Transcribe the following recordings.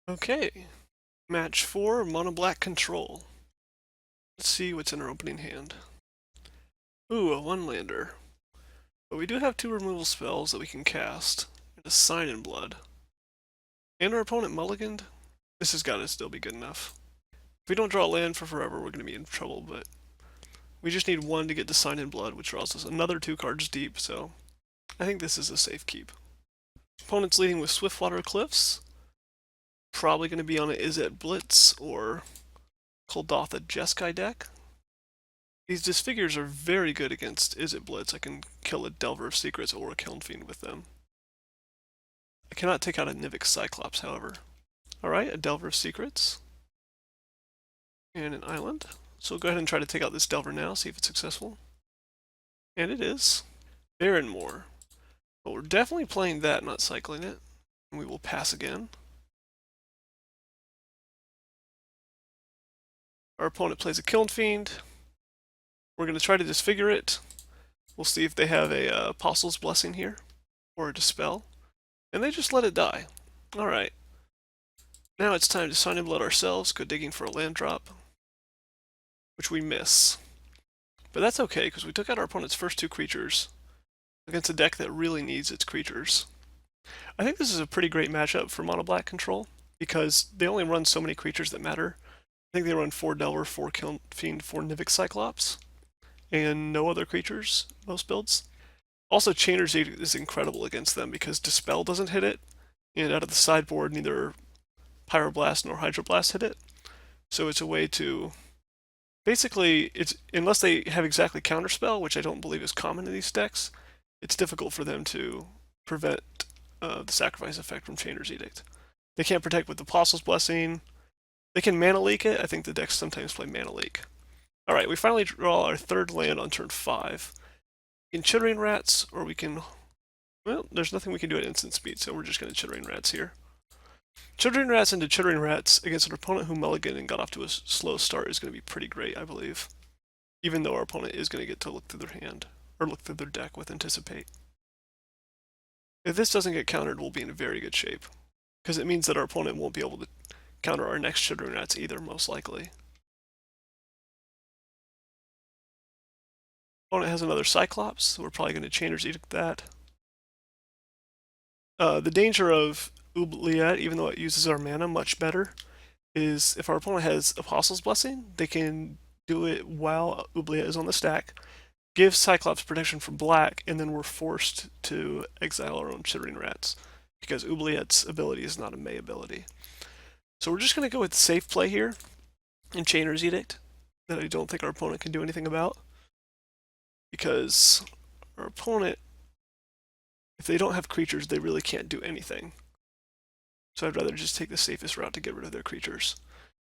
Okay, match 4, mono black control. Let's see what's in our opening hand. Ooh, a one-lander. But we do have 2 removal spells that we can cast, and a Sign in Blood. And our opponent mulliganed. This has got to still be good enough. If we don't draw a land for forever, we're going to be in trouble, but we just need 1 to get to Sign in Blood, which draws us another 2 cards deep, so I think this is a safe keep. Opponent's leading with Swiftwater Cliffs. Probably going to be on an Izzet Blitz or Kuldotha Jeskai deck. These disfigures are very good against Izzet Blitz. I can kill a Delver of Secrets or a Kiln Fiend with them. I cannot take out a Nivix Cyclops, however. Alright, a Delver of Secrets. And an island. So we'll go ahead and try to take out this Delver now, see if it's successful. And it is. Barrenmoor. But we're definitely playing that, not cycling it. And we will pass again. Our opponent plays a Kiln Fiend. We're going to try to disfigure it. We'll see if they have a Apostle's Blessing here, or a Dispel. And they just let it die. Alright. Now it's time to Sign in Blood ourselves, go digging for a land drop, which we miss. But that's okay, because we took out our opponent's first 2 creatures against a deck that really needs its creatures. I think this is a pretty great matchup for mono black control, because they only run so many creatures that matter. I think they run 4 Delver, 4 Kiln Fiend, 4 Nivix Cyclops, and no other creatures, most builds. Also, Chainer's Edict is incredible against them because Dispel doesn't hit it, and out of the sideboard, neither Pyroblast nor Hydroblast hit it. So it's a way to... Basically, it's unless they have exactly Counterspell, which I don't believe is common in these decks, it's difficult for them to prevent the sacrifice effect from Chainer's Edict. They can't protect with the Apostle's Blessing. They can Mana Leak it. I think the decks sometimes play Mana Leak. Alright, we finally draw our 3rd land on turn 5. We can Chittering Rats, or we can... Well, there's nothing we can do at instant speed, so we're just going to Chittering Rats here. Chittering Rats into Chittering Rats against an opponent who mulliganed and got off to a slow start is going to be pretty great, I believe. Even though our opponent is going to get to look through their hand, or look through their deck with Anticipate. If this doesn't get countered, we'll be in very good shape, because it means that our opponent won't be able to counter our next Chittering Rats either, most likely. Opponent has another Cyclops, so we're probably going to Chainer's Edict that. The danger of Oubliette, even though it uses our mana much better, is if our opponent has Apostle's Blessing, they can do it while Oubliette is on the stack, give Cyclops protection from black, and then we're forced to exile our own Chittering Rats, because Oubliette's ability is not a May ability. So we're just going to go with the safe play here, in Chainer's Edict, that I don't think our opponent can do anything about, because our opponent, if they don't have creatures, they really can't do anything. So I'd rather just take the safest route to get rid of their creatures.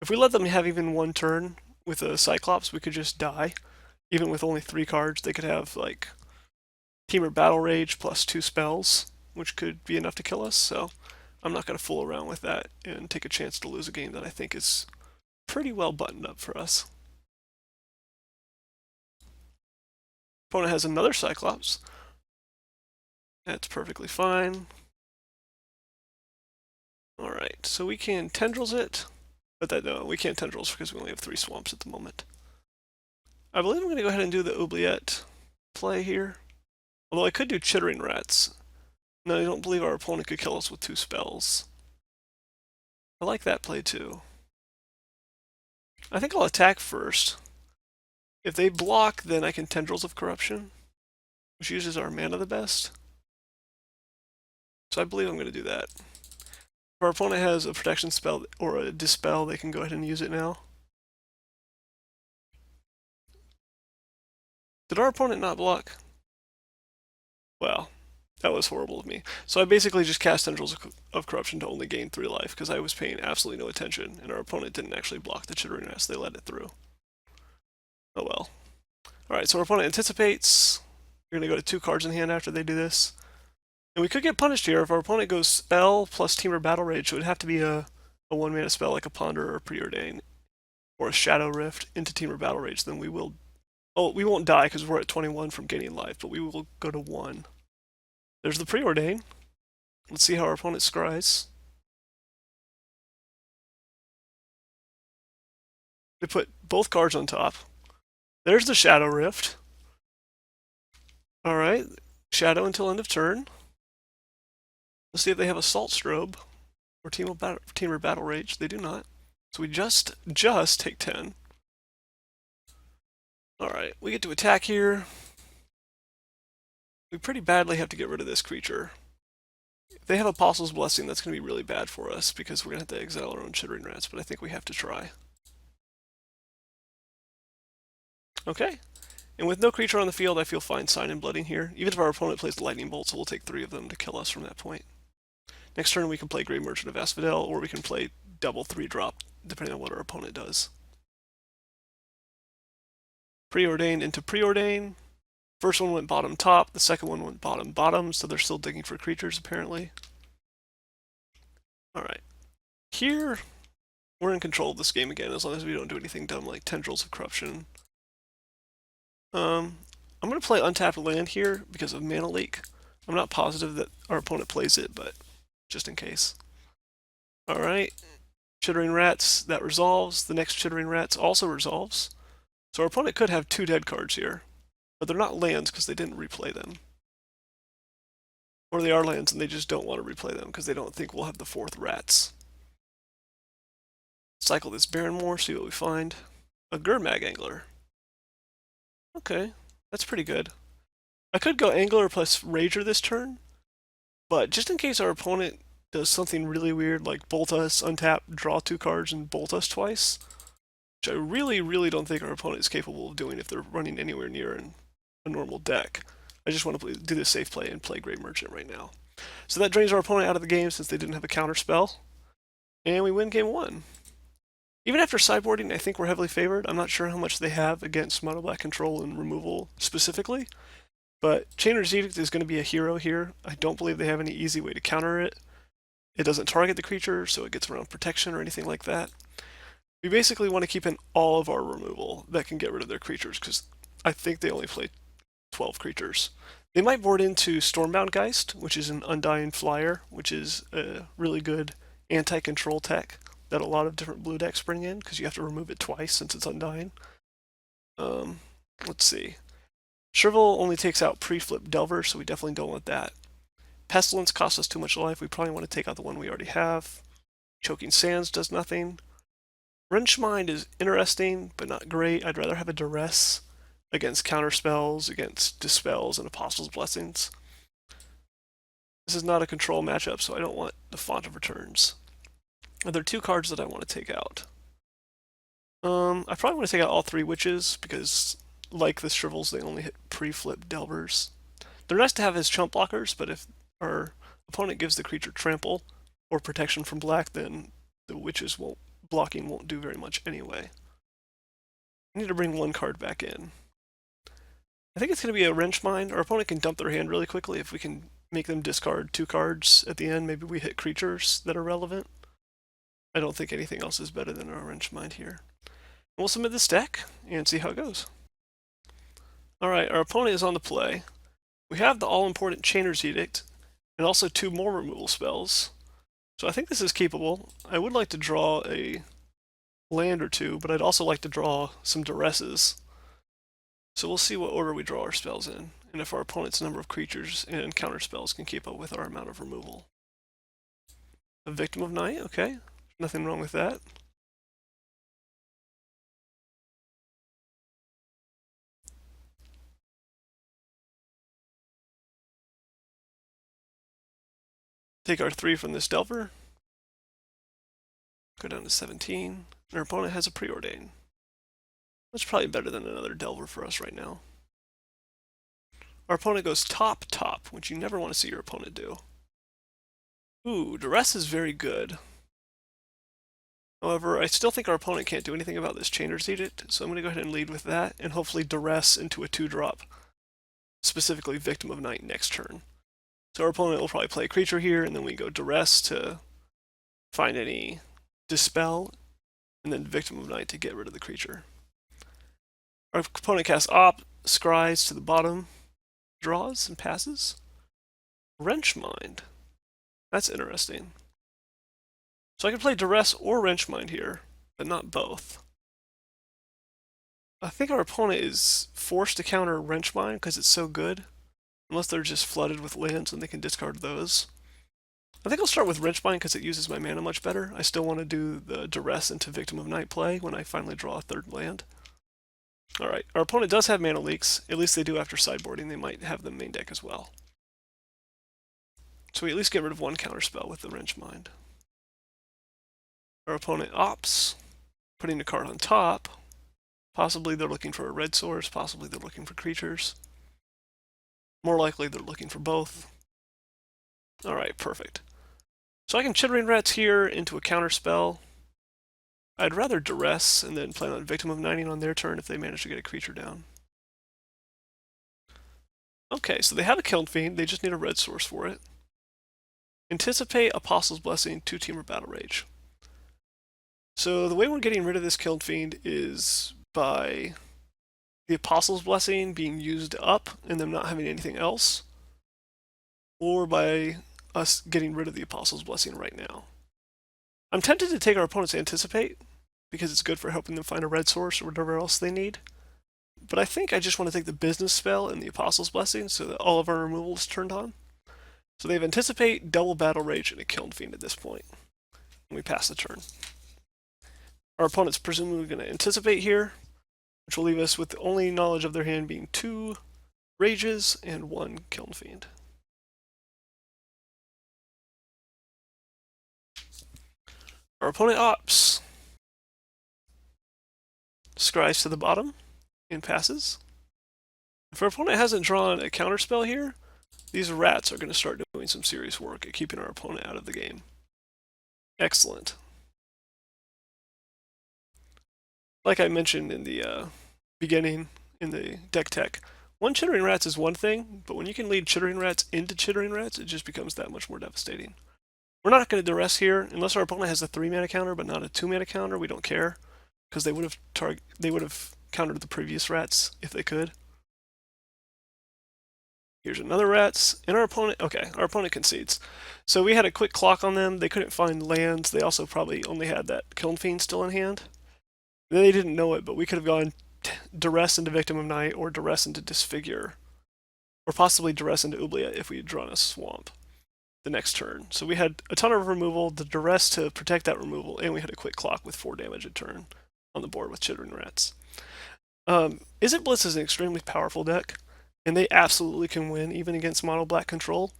If we let them have even 1 turn with a Cyclops, we could just die. Even with only 3 cards, they could have, like, Temur Battle Rage plus 2 spells, which could be enough to kill us, so I'm not going to fool around with that and take a chance to lose a game that I think is pretty well buttoned up for us. Opponent has another Cyclops. That's perfectly fine. Alright, so we can Tendrils it, but no, we can't Tendrils because we only have 3 swamps at the moment. I believe I'm going to go ahead and do the Oubliette play here. Although I could do Chittering Rats. No, I don't believe our opponent could kill us with 2 spells. I like that play too. I think I'll attack first. If they block, then I can Tendrils of Corruption, which uses our mana the best. So I believe I'm going to do that. If our opponent has a protection spell or a dispel, they can go ahead and use it now. Did our opponent not block? Well, that was horrible of me. So I basically just cast Tendrils of Corruption to only gain 3 life, because I was paying absolutely no attention, and our opponent didn't actually block the Chittering Rats, they let it through. Oh well. Alright, so our opponent anticipates. You're going to go to 2 cards in hand after they do this. And we could get punished here if our opponent goes Spell plus Temur Battle Rage, so it would have to be a 1-mana spell like a Ponder or a Preordain, or a Shadow Rift into Temur Battle Rage, then we will... Oh, we won't die because we're at 21 from gaining life, but we will go to 1. There's the Preordain. Let's see how our opponent scries. We put both cards on top. There's the Shadow Rift. Alright, Shadow until end of turn. Let's see if they have Assault Strobe or Teamer Battle Rage. They do not. So we just take 10. Alright, we get to attack here. We pretty badly have to get rid of this creature. If they have Apostle's Blessing, that's going to be really bad for us because we're going to have to exile our own Chittering Rats, but I think we have to try. Okay. And with no creature on the field, I feel fine Sign and Blooding here. Even if our opponent plays the Lightning Bolt, so we'll take 3 of them to kill us from that point. Next turn we can play Grey Merchant of Asphodel, or we can play double 3-drop, depending on what our opponent does. Preordain into Preordain. First one went bottom top, the second one went bottom bottom, so they're still digging for creatures apparently. Alright. Here, we're in control of this game again, as long as we don't do anything dumb like Tendrils of Corruption. I'm going to play Untapped Land here because of Mana Leak. I'm not positive that our opponent plays it, but just in case. Alright. Chittering Rats, that resolves. The next Chittering Rats also resolves. So our opponent could have 2 dead cards here. But they're not lands because they didn't replay them. Or they are lands and they just don't want to replay them because they don't think we'll have the 4th Rats. Cycle this Barrenmoor, see what we find. A Gurmag Angler. Okay, that's pretty good. I could go Angler plus Rager this turn, but just in case our opponent does something really weird like bolt us, untap, draw 2 cards, and bolt us twice, which I really don't think our opponent is capable of doing if they're running anywhere near a normal deck. I just want to do the safe play and play Grey Merchant right now. So that drains our opponent out of the game since they didn't have a counter spell, and we win game 1. Even after sideboarding, I think we're heavily favored. I'm not sure how much they have against Mono Black control and removal specifically, but Chainer's Edict is going to be a hero here. I don't believe they have any easy way to counter it. It doesn't target the creature, so it gets around protection or anything like that. We basically want to keep in all of our removal that can get rid of their creatures, because I think they only play 12 creatures. They might board into Stormbound Geist, which is an Undying Flyer, which is a really good anti-control tech that a lot of different blue decks bring in, because you have to remove it twice since it's Undying. Let's see. Shrivel only takes out pre-flip Delver, so we definitely don't want that. Pestilence costs us too much life. We probably want to take out the one we already have. Choking Sands does nothing. Wrenchmind is interesting, but not great. I'd rather have a Duress against counterspells, against Dispels, and Apostle's Blessings. This is not a control matchup, so I don't want the Font of Returns. Are there 2 cards that I want to take out? I probably want to take out all 3 Witches, because like the Shrivels, they only hit pre-flip Delvers. They're nice to have as chump blockers, but if our opponent gives the creature trample or protection from black, then the Witches blocking won't do very much anyway. I need to bring 1 card back in. I think it's going to be a Wrenchmind. Our opponent can dump their hand really quickly if we can make them discard 2 cards at the end. Maybe we hit creatures that are relevant. I don't think anything else is better than our Wrenchmind here. We'll submit this deck and see how it goes. Alright, our opponent is on the play. We have the all-important Chainer's Edict, and also 2 more removal spells. So I think this is keepable. I would like to draw a land or 2, but I'd also like to draw some Duresses. So we'll see what order we draw our spells in, and if our opponent's number of creatures and counter spells can keep up with our amount of removal. A Victim of Night, okay. Nothing wrong with that. Take our 3 from this Delver. Go down to 17. And our opponent has a Preordain. That's probably better than another Delver for us right now. Our opponent goes top, which you never want to see your opponent do. Ooh, Duress is very good. However, I still think our opponent can't do anything about this Chainer's Edict, so I'm going to go ahead and lead with that, and hopefully Duress into a 2-drop, specifically Victim of Night next turn. So our opponent will probably play a creature here, and then we go Duress to find any Dispel, and then Victim of Night to get rid of the creature. Our opponent casts Op, scries to the bottom, draws, and passes. Wrenchmind. That's interesting. So I can play Duress or Wrenchmind here, but not both. I think our opponent is forced to counter Wrench Mine because it's so good. Unless they're just flooded with lands and they can discard those. I think I'll start with Wrench Mine because it uses my mana much better. I still want to do the Duress into Victim of Night play when I finally draw a third land. Alright, our opponent does have mana leaks. At least they do after sideboarding. They might have them main deck as well. So we at least get rid of one counterspell with the Wrench Mine. Our opponent opts, putting a card on top. Possibly they're looking for a red source, possibly they're looking for creatures. More likely they're looking for both. Alright, perfect. So I can Chittering Rats here into a counterspell. I'd rather Duress and then plan on Victim of Nighting on their turn if they manage to get a creature down. Okay, so they have a Kiln Fiend, they just need a red source for it. Anticipate Apostle's Blessing, 2-teamer Battle Rage. So the way we're getting rid of this Kiln Fiend is by the Apostle's Blessing being used up and them not having anything else, or by us getting rid of the Apostle's Blessing right now. I'm tempted to take our opponent's Anticipate, because it's good for helping them find a red source or whatever else they need. But I think I just want to take the Business Spell and the Apostle's Blessing so that all of our removal is turned on. So they have Anticipate, double Battle Rage, and a Kiln Fiend at this point. And we pass the turn. Our opponent's presumably going to Anticipate here, which will leave us with the only knowledge of their hand being 2 Rages and 1 Kiln Fiend. Our opponent opts. Scries to the bottom and passes. If our opponent hasn't drawn a counterspell here, these rats are going to start doing some serious work at keeping our opponent out of the game. Excellent. Like I mentioned in the beginning in the deck tech, one Chittering Rats is one thing, but when you can lead Chittering Rats into Chittering Rats, it just becomes that much more devastating. We're not going to Duress here, unless our opponent has a 3-mana counter but not a 2-mana counter. We don't care, because they would have countered the previous rats if they could. Here's another rats, and our opponent concedes. So we had a quick clock on them. They couldn't find lands. They also probably only had that Kiln Fiend still in hand. They didn't know it, but we could have gone Duress into Victim of Night, or Duress into Disfigure, or possibly Duress into Oubliette if we had drawn a Swamp the next turn. So we had a ton of removal, the Duress to protect that removal, and we had a quick clock with 4 damage a turn on the board with Chittering Rats. Izzet Blitz is an extremely powerful deck, and they absolutely can win even against mono black control,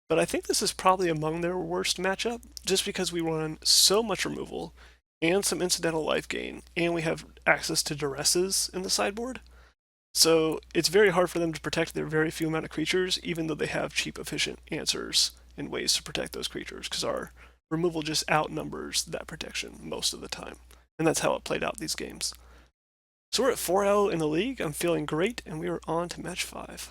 but I think this is probably among their worst matchup, just because we run so much removal and some incidental life gain, and we have access to Duresses in the sideboard. So it's very hard for them to protect their very few amount of creatures, even though they have cheap, efficient answers and ways to protect those creatures, because our removal just outnumbers that protection most of the time. And that's how it played out these games. So we're at 4-0 in the league. I'm feeling great, and we are on to match 5.